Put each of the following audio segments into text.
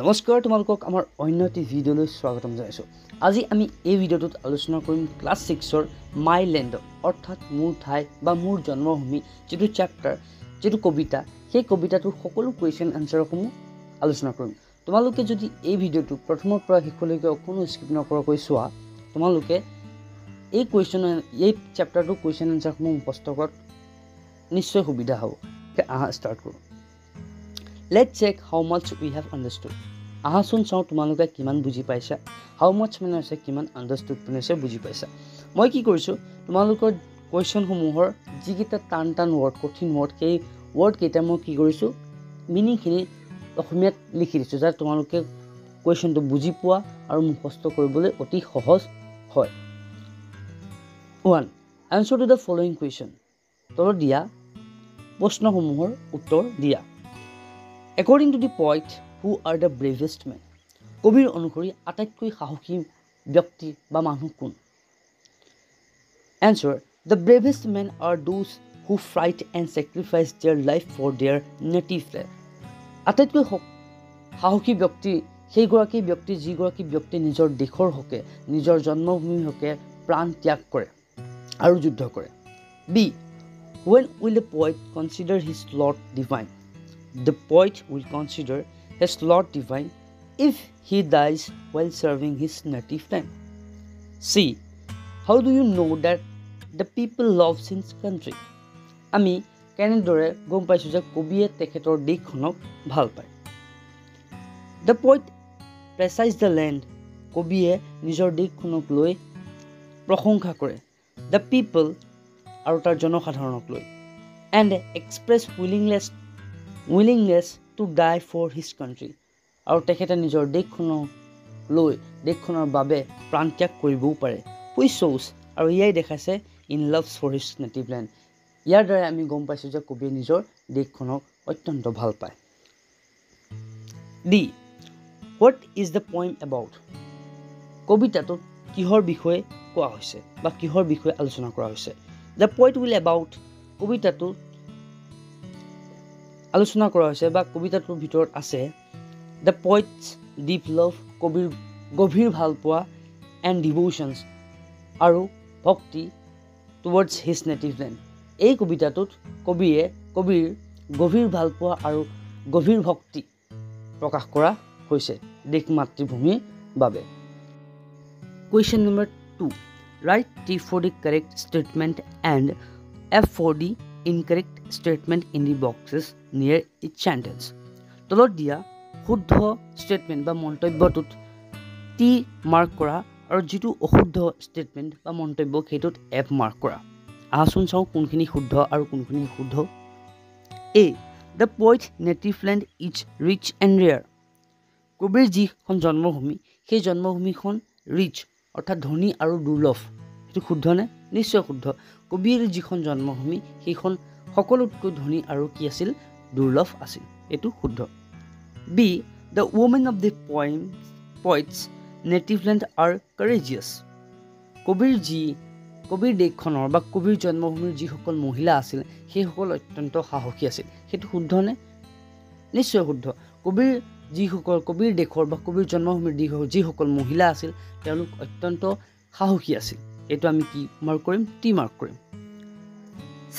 নমস্কাৰ তোমালোকক আমাৰ অন্য এটি ভিডিঅ'লৈ স্বাগতম জনাইছোঁ। আজি আমি এই ভিডিঅ'টোত আলোচনা কৰিম ক্লাছ 6ৰ মাই লেণ্ড অৰ্থাৎ মোৰ ঠাই বা মোৰ জন্মভূমি যিটো চেপ্টাৰ যিটো কবিতা সেই কবিতাটোৰ সকলো কুৱেশ্যন আনচাৰসমূহ আলোচনা কৰিম। তোমালোকে যদি এই ভিডিঅ'টো প্ৰথমৰ পৰা শেষলৈকে কোনো স্কিপ নকৰাকৈ চোৱা তোমালোকে এই চেপ্টাৰটোৰ কুৱেশ্যন আনচাৰসমূহ মুখস্থ কৰাত নিশ্চয় সুবিধা হ'ব। আহা ষ্টাৰ্ট কৰোঁ। Let's check how much we have understood. আহাচোন চাওঁ তোমালোকে কিমান বুজি পাইছা। How much মানে হৈছে কিমান, understood মানে হৈছে বুজি পাইছা। মই কি কৰিছোঁ তোমালোকৰ কুৱেশ্যনসমূহৰ যিকেইটা টান ৱৰ্ড কঠিন ৱৰ্ড সেই ৱৰ্ড কেইটা মই কি কৰিছোঁ মিনিংখিনি অসমীয়াত লিখি দিছোঁ যাতে তোমালোকে কুৱেশ্যনটো বুজি পোৱা আৰু মুখস্থ কৰিবলৈ অতি সহজ হয়। 1. Answer to the following question. তলত দিয়া প্ৰশ্নসমূহৰ উত্তৰ দিয়া। According to the poet, who are the bravest men? কবিৰ অনুসৰি আটাইতকৈ সাহসী ব্যক্তি বা মানুহ কোন? Answer. The bravest men are those who fight and sacrifice their life for their native land. আটাইতকৈ সাহসী ব্যক্তি সেইগৰাকী ব্যক্তি যিগৰাকী ব্যক্তি নিজৰ দেশৰ হকে নিজৰ জন্মভূমিৰ হকে প্ৰাণ ত্যাগ কৰে আৰু যুদ্ধ কৰে। B. When will a poet consider his lot divine? The poet will consider his lot divine if he dies while serving his native land. C. How do you know that the people love his country? আমি কেনেদৰে গম পাইছোঁ যে কবিয়ে তেখেতৰ দেশখনক ভাল পায়? The poet praises the land. কবিয়ে নিজৰ দেশখনক লৈ প্ৰশংসা কৰে। The people আৰু তাৰ জনসাধাৰণক লৈ and express willingness to die for his country. আৰু তেখেতে নিজৰ দেশখনক লৈ দেশখনৰ বাবে প্ৰাণ ত্যাগ কৰিবও পাৰে। Which shows আৰু ইয়াই দেখাইছে in loves for his native land. ইয়াৰ দ্বাৰা আমি গম পাইছোঁ যে কবিয়ে নিজৰ দেশখনক অত্যন্ত ভাল পায়। D. What is the poem about? কবিতাটোত কিহৰ বিষয়ে কোৱা হৈছে বা কিহৰ বিষয়ে আলোচনা কৰা হৈছে? The poet will about কবিতাটো আলোচনা কৰা হৈছে বা কবিতাটোৰ ভিতৰত আছে the poet's deep love কবিৰ গভীৰ ভালপোৱা and devotions আৰু ভক্তি towards his native land. এই কবিতাটোত কবিৰ গভীৰ ভালপোৱা আৰু গভীৰ ভক্তি প্ৰকাশ কৰা হৈছে দেশ মাতৃভূমিৰ বাবে। Question number 2. Write T for the correct statement and F for the incorrect statement in the boxes near each sentence. তলত দিয়া শুদ্ধ ষ্টেটমেণ্ট বা মন্তব্যটোত টি মাৰ্ক কৰা আৰু যিটো অশুদ্ধ ষ্টেটমেণ্ট বা মন্তব্য সেইটোত এফ মাৰ্ক কৰা। আহাচোন চাওঁ কোনখিনি শুদ্ধ আৰু কোনখিনি শুদ্ধ। A. The poet native land is rich and rare. কবিৰ যিখন জন্মভূমি সেই জন্মভূমিখন ৰিচ অৰ্থাৎ ধনী আৰু দুৰ্লভ। সেইটো শুদ্ধনে? নিশ্চয় শুদ্ধ। কবিৰ যিখন জন্মভূমি সেইখন সকলোতকৈ ধনী আৰু কি আছিল দুৰ্লভ আছিল। এইটো শুদ্ধ। B. The women of the poet's native land are courageous. কবিৰ দেশখনৰ বা কবিৰ জন্মভূমিৰ যিসকল মহিলা আছিল সেইসকল অত্যন্ত সাহসী আছিল। সেইটো শুদ্ধনে? নিশ্চয় শুদ্ধ। কবিৰ দেশৰ বা কবিৰ জন্মভূমিৰ যিসকল মহিলা আছিল তেওঁলোক অত্যন্ত সাহসী আছিল। এইটো আমি কি মাৰ্ক কৰিম? টি মাৰ্ক কৰিম। C.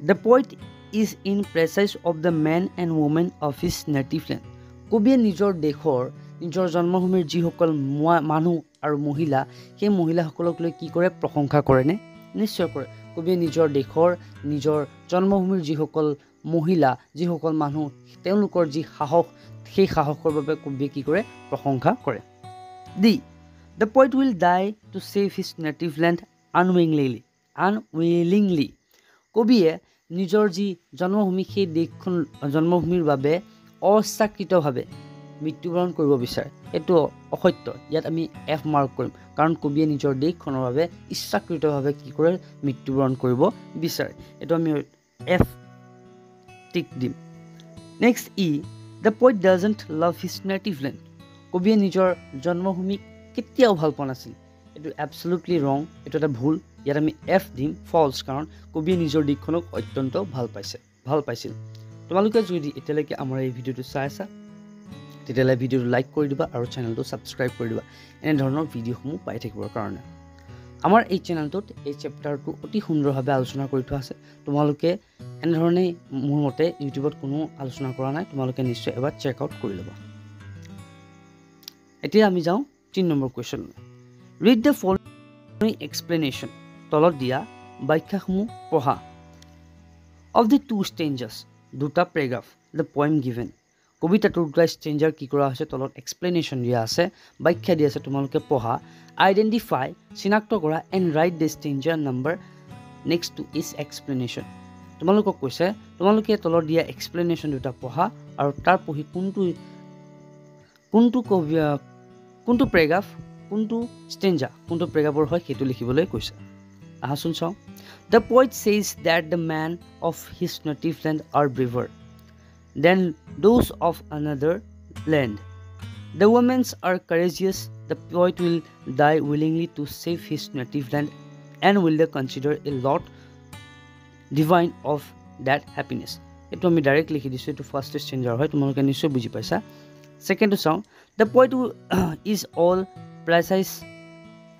The poet is in praises of the men and women of his native land. কবিয়ে নিজৰ দেশৰ নিজৰ জন্মভূমিৰ যিসকল মানুহ আৰু মহিলা সেই মহিলাসকলক লৈ কি কৰে? প্ৰশংসা কৰেনে? নিশ্চয় কৰে। কবিয়ে নিজৰ দেশৰ নিজৰ জন্মভূমিৰ যিসকল মহিলা যিসকল মানুহ তেওঁলোকৰ যি সাহস সেই সাহসৰ বাবে কবিয়ে কি কৰে? প্ৰশংসা কৰে। D. The poet will die to save his native land unwillingly. কবিয়ে নিজৰ যি জন্মভূমি সেই দেশখন জন্মভূমিৰ বাবে অস্বীকৃতভাৱে মৃত্যুবৰণ কৰিব বিচাৰে। এইটো অসত্য। ইয়াত আমি এফ মাৰ্ক কৰিম কাৰণ কবিয়ে নিজৰ দেশখনৰ বাবে ইচ্ছাকৃতভাৱে কি কৰে? মৃত্যুবৰণ কৰিব বিচাৰে। এইটো আমি এফ টিক দিম। Next E. The poet doesn't love his native land. কবিয়ে নিজৰ জন্মভূমিক কেতিয়াও ভাল পোৱা নাছিল। এইটো এবছলুটলি ৰং। এইটো এটা ভুল। ইয়াত আমি এফ দিম ফলছ কাৰণ কবিয়ে নিজৰ দেশখনক অত্যন্ত ভাল পাইছিল। তোমালোকে যদি এতিয়ালৈকে আমাৰ এই ভিডিঅ'টো চাই আছা তেতিয়াহ'লে ভিডিঅ'টো লাইক কৰি দিবা আৰু চেনেলটো ছাবস্ক্ৰাইব কৰি দিবা এনেধৰণৰ ভিডিঅ'সমূহ পাই থাকিবৰ কাৰণে আমাৰ এই চেনেলটোত এই চেপ্টাৰটো অতি সুন্দৰভাৱে আলোচনা কৰি থোৱা আছে তোমালোকে এনেধৰণে মোৰ মতে ইউটিউবত কোনো আলোচনা কৰা নাই তোমালোকে নিশ্চয় এবাৰ চেক আউট কৰি ল'বা এতিয়া আমি যাওঁ 3 number question read the following explanation তলত দিয়া ব্যাখ্যাসমূহ পঢ়া of the two strangers দুটা প্যাৰাগ্ৰাফ the poem given কবিতাটোৰ দুটা স্ট্ৰেঞ্জাৰ কি কৰা হৈছে তলত এক্সপ্লেনেশ্যন দিয়া আছে ব্যাখ্যা দিয়া আছে তোমালোকে পঢ়া আইডেন্টিফাই চিনাক্ত কৰা and write the stranger number next to its explanation তোমালোকক কৈছে তোমালোকে তলত দিয়া এক্সপ্লেনেশ্যন দুটা পঢ়া আৰু তাৰ পঢ়ি কোনটো প্যাৰাগ্ৰাফ কোনটো স্ট্ৰেঞ্জাৰ কোনটো প্যাৰাগ্ৰাফৰ হয় সেইটো লিখিবলৈ কৈছে আহাচোন চাওঁ The poet says that the men of his native land are braver than those of another land. The women are courageous. The poet will die willingly to save his native land and will they consider a lot divine of that happiness. Eto ami direct likhi disu eto first stranger hoy tumaloke nishoy buji paisa. Second song the poet is all precise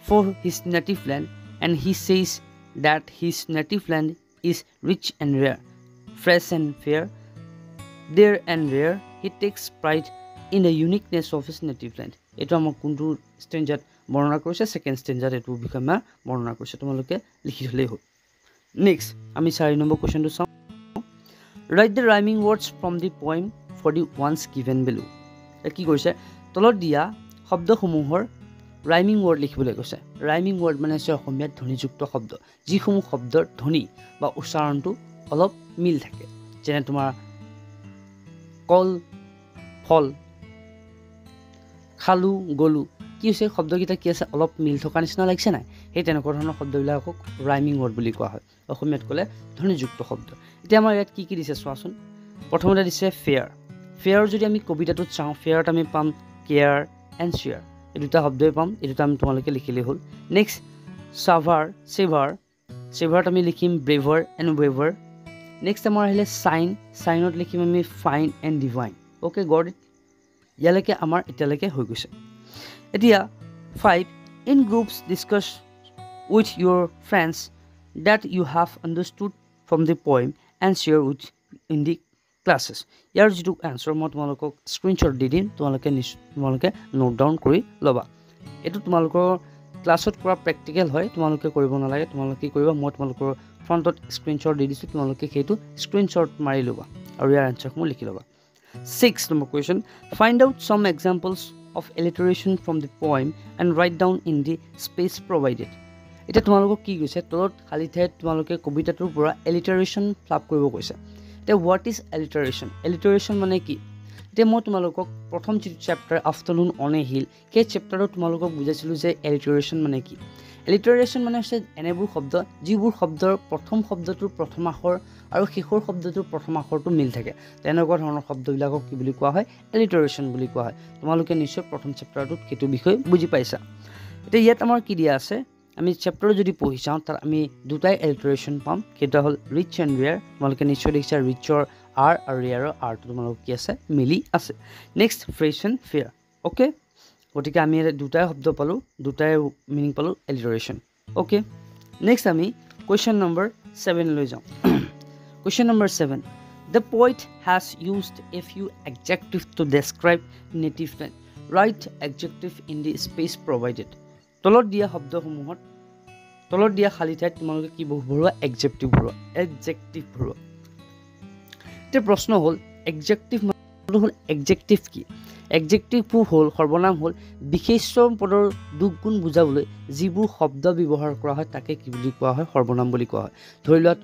for his native land and he says that his native land is rich and rare, fresh and fair, there and rare. He takes pride in the uniqueness of his native land. Eto amok kuntu stranger bornona korise second stranger eto bikama bornona korise tomaloke likhi thole hol. Next ami 4 number question to saw write the rhyming words from the poem for the ones given below. Ki korise tolot dia শব্দ সমূহৰ rhyming word লিখিবলৈ কৈছে rhyming word মানে হৈছে অসমীয়াত ধ্বনিযুক্ত শব্দ যিসমূহ শব্দৰ ধ্বনি বা উচ্চাৰণটো অলপ মিল থাকে যেনে তোমাৰ কল ফল খালু গলু কি হৈছে শব্দকেইটা কি আছে অলপ মিল থকা নিচিনা লাগিছে নাই সেই তেনেকুৱা ধৰণৰ শব্দবিলাকক ৰাইমিং ওয়াৰ্ড বুলি কোৱা হয় অসমীয়াত ক'লে ধ্বনিযুক্ত শব্দ এতিয়া আমাৰ ইয়াত কি দিছে চোৱাচোন প্ৰথমতে দিছে ফেয়াৰ ফেয়াৰ যদি আমি কবিতাটোত চাওঁ ফেয়াৰত আমি পাম কেয়াৰ এণ্ড শ্বেয়াৰ এই দুটা শব্দই পাম এই দুটা আমি তোমালোকে লিখিলে হ'ল নেক্সট সেভাৰত আমি লিখিম ব্ৰেভাৰ এণ্ড ৱেভাৰ নেক্সট আমাৰ আহিলে চাইনত লিখিম আমি fine and divine okay God it ইয়ালৈকে আমাৰ এতিয়ালৈকে হৈ গৈছে এতিয়া 5 in groups discuss with your friends that you have understood from the poem and share with in the classes ইয়াৰ যেটো আনসাৰ মই তোমালোকক স্ক্ৰিনশ্বট দি দিম তোমালোকে নোট ডাউন কৰি লবা এটো তোমালোকৰ ক্লাছত কৰা প্ৰ্যাকটিক্যাল হয় তোমালোকে কৰিব নালাগে তোমালোকে কৰিবা মই তোমালোকৰ ফ্ৰণ্টত স্ক্ৰিনশ্বট দি দিছো তোমালোকে সেইটো স্ক্ৰিনশ্বট মাৰি লবা আৰু ইয়াৰ আনসাৰসমূহ লিখি লবা 6 number question find out sum examples of alliteration from the poem and write down in the space provided এটা তোমালোকক কি কৈছে তলত খালি ঠাইত তোমালোকে কবিতাটোৰ পৰা alliteration ফ্লাপ কৰিব কৈছে What is alliteration? Alliteration মানে কি এতিয়া মই তোমালোকক প্ৰথম chapter afternoon on a hill সেই চেপ্টাৰত তোমালোকক বুজাইছিলো যে alliteration মানে কি alliteration মানে হৈছে এনেবোৰ শব্দ যিবোৰ শব্দৰ প্ৰথম শব্দটোৰ প্ৰথম আখৰ আৰু শেষৰ শব্দটোৰ প্ৰথম আখৰটো মিল থাকে তেনেকুৱা ধৰণৰ শব্দবিলাকক কি বুলি কোৱা হয় alliteration বুলি কোৱা হয় তোমালোকে নিশ্চয় প্ৰথম চেপ্টাৰটোত সেইটো বিষয় বুজি পাইছা এতিয়া ইয়াত আমাৰ কি দিয়া আছে আমি চেপ্টাৰ যদি পঢ়ি চাওঁ তাৰ আমি দুটাই alliteration পাম কেইটা হল ৰিচ এণ্ড ৰেয়াৰ তোমালোকে নিশ্চয় দেখিছা ৰিচৰ আৰ আৰু ৰেয়াৰৰ আৰটো তোমালোক কি আছে মিলি আছে next fresh and fair okay গতিকে আমি দুটাই শব্দ পালো দুটাই মিনিং পালো alliteration ওকে নেক্সট আমি কোৱেশ্চন নম্বৰ 7 লৈ যাওঁ question number 7 The poet has used a few adjectives to describe native land. Write adjective in the space provided. তলত দিয়া শব্দসমূহত তলত দিয়া খালি ঠাইত তোমালোকে কি ভৰোৱা এডজেক্টিভ ভৰোৱা এতিয়া প্ৰশ্ন হ'ল এডজেক্টিভ মানে হ'ল এডজেক্টিভ কি এডজেক্টিভ হ'ল সৰ্বনাম হ'ল বিশেষ্য পদৰ দুখ গুণ বুজাবলৈ যিবোৰ শব্দ ব্যৱহাৰ কৰা হয় তাকে কি বুলি কোৱা হয় সৰ্বনাম বুলি কোৱা হয় ধৰি লোৱা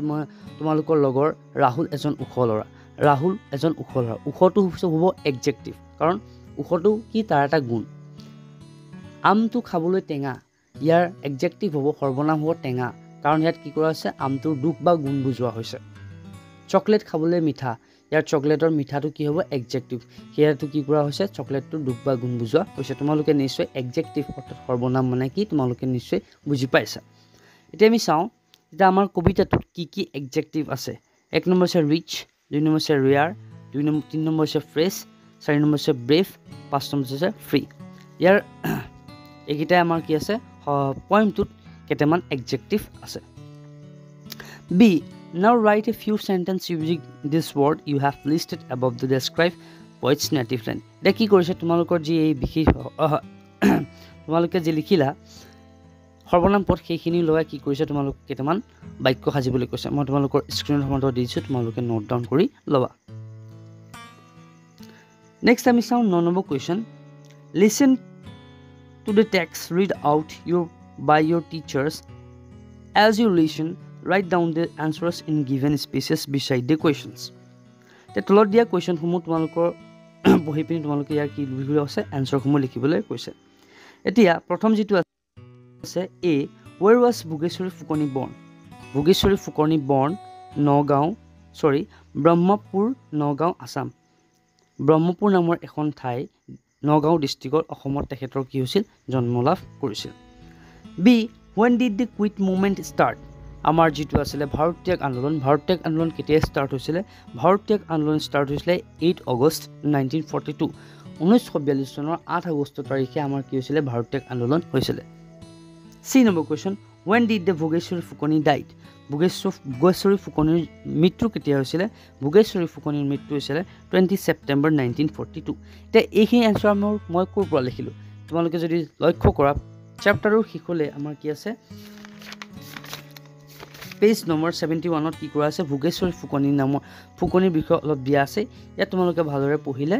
তোমালোকৰ লগৰ ৰাহুল এজন ওখ ল'ৰা ওখটো হ'ব এডজেক্টিভ কাৰণ ওখটো কি তাৰ এটা গুণ আমটো খাবলৈ টেঙা ইয়াৰ এডজেক্টিভ হ'ব সৰ্বনাম হ'ব টেঙা কাৰণ ইয়াত কি কৰা হৈছে আমটোৰ দুখ বা গুণ বুজোৱা হৈছে চকলেট খাবলৈ মিঠা ইয়াৰ চকলেটৰ মিঠাটো কি হ'ব এডজেক্টিভ হেয়াৰটো কি কৰা হৈছে চকলেটটোৰ দুখ বা গুণ বুজোৱা হৈছে তোমালোকে নিশ্চয় এডজেক্টিভ অৰ্থাৎ সৰ্বনাম মানে কি তোমালোকে নিশ্চয় বুজি পাইছা এতিয়া আমি চাওঁ এতিয়া আমাৰ কবিতাটোত কি কি এডজেক্টিভ আছে এক নম্বৰ হৈছে ৰিচ দুই নম্বৰ হৈছে ৰেয়াৰ তিন নম্বৰ হৈছে ফ্ৰেছ 4 নম্বৰ হৈছে ব্ৰেভ 5 নম্বৰ হৈছে ফ্ৰী ইয়াৰ এইকেইটাই আমাৰ কি আছে পয়েমটোত কেইটামান এডজেক্টিভ আছে B now write a few sentences using this word you have listed above to describe poet's native land এটা কি কৰিছে তোমালোকৰ যি এই বিশেষ তোমালোকে যে লিখিলা সৰ্বনাম পদ সেইখিনি লগাই কি কৰিছে তোমালোক কেইটামান বাক্য সাজিবলৈ কৈছে মই তোমালোকৰ স্ক্ৰিনত সমান্তৰাল দিছো তোমালোকে নোট ডাউন কৰি লবা নেক্সট আমি চাও 9 number question listen to the text read out by your teachers as you listen write down the answers in given spaces beside the questions the tolot dia question humu tumalokor bohi pini tumalok yar ki likhibole ase answer humu likhibole koise etia prothom jitu ase a where was Bugeshwari Fukoni born Bugeshwari Fukoni born Brahmapur Nagaon Assam Brahmapur namor ekhon thai Nagaon districtor Ahomot tekhetor ki hoisil jonmo lav korisil b when did the quit movement start আমাৰ যেটো আছিল ভাৰত ত্যাগ আন্দোলন কেতিয়া start হৈছিল ভাৰত ত্যাগ আন্দোলন start হৈছিল 8 আগষ্ট 1942 1942 চনৰ 8 আগষ্ট তাৰিখে আমাৰ কি হৈছিল ভাৰত ত্যাগ আন্দোলন হৈছিল সি number question when did the Bugeshwari Fukoni died Bugeshwari Fukoniৰ মৃত্যু কেতিয়া হৈছিল Bugeshwari Fukoniৰ মৃত্যু হৈছিল 20 September 1942 তে এইখিনি আনসাৰ মই কোৰ পৰা লিখিলো তোমালোকে যদি লক্ষ্য কৰা চেপ্টাৰৰ শিখলে আমাৰ কি আছে পেজ নম্বৰ 71 ত কি কৰা আছে Bugeshwari Fukoni নামৰ ফুকনিৰ বিষয় অলপ দিয়া আছে ইয়া তোমালোকে ভালদৰে পঢ়িলে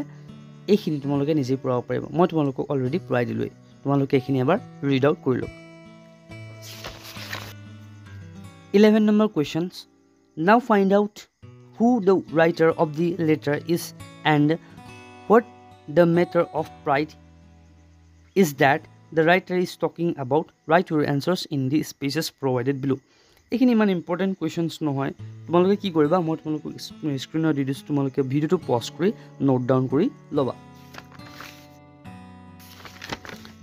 এইখিনি তোমালোকে নিজে পঢ়াব পাৰিব মই তোমালোকক অলৰেডি পঢ়াই দিলোই তোমালোকে এইখিনি এবাৰ ৰিড আউট কৰি লওক 11 number questions now find out who the writer of the letter is and what the matter of pride is that the writer is talking about write your answers in the spaces provided below এখিনি মান important কোৱেশ্চনছ নহয় তোমালোকে কি কৰিবা মই তোমালোকক স্ক্ৰিনত দি দিছো তোমালোকে ভিডিওটো পজ কৰি নোট ডাউন কৰি লবা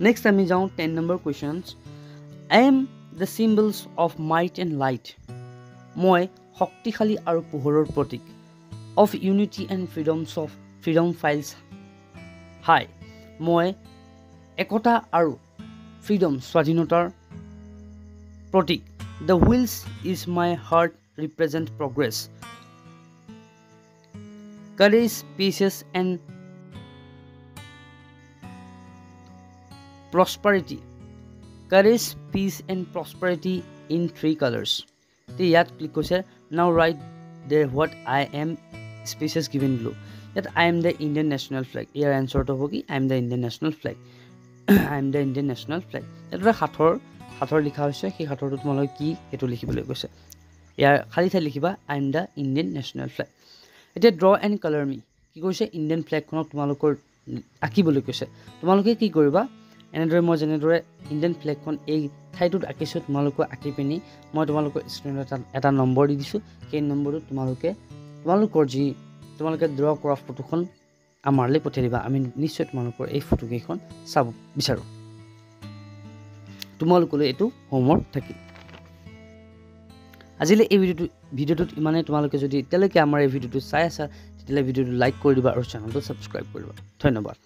নেক্সট আমি যাও 10 number কোৱেশ্চনছ I am the symbols of might and light মই শক্তিশালী আৰু পোহৰৰ প্ৰতীক of unity and freedom files high মই একতা আৰু freedom স্বাধীনতাৰ প্ৰতীক The wheels is my heart represent progress. Courage, patience and prosperity. Courage, peace and prosperity in 3 colors. The yat click kose now write there what I am spaces given below. That I am the Indian national flag. Here answer to hogi I am the Indian national flag. I am the Indian national flag. That হাতৰ লিখা হৈছে সেই হাতৰটো তোমালোকে কি হেতু লিখিবলৈ কৈছে ইয়াৰ খালি ঠাই লিখিবা I am the Indian national flag এটা ড্ৰ এণ্ড কালাৰ মি কি কৈছে ইণ্ডিয়ান ফ্লেগখনক তোমালোকৰ আঁকিবলৈ কৈছে তোমালোকে কি কৰিবা এনেদৰে মই যেনেদৰে ইণ্ডিয়ান ফ্লেগখন এই ঠাইটোত আঁকিছো তোমালোকে আঁকি পিনি মই তোমালোকৰ স্ক্ৰিনত এটা নম্বৰ দি দিছো সেই নম্বৰটো তোমালোকৰ যি তোমালোকে ড্ৰ কৰা ফটোখন আমাৰলৈ পঠিয়াই দিবা আমি নিশ্চয় তোমালোকৰ এই ফটো কেইখন চাব বিচাৰো তোমালোকলৈ এটো হোমৱৰ্ক থাকিল আজিলে এই ভিডিওটোত ইমানে তোমালোকে যদি তেলকে আমাৰ এই ভিডিওটো চাই আছা তেতিয়ালে ভিডিওটো লাইক কৰি দিবা আৰু চেনেলটো সাবস্ক্ৰাইব কৰিবা ধন্যবাদ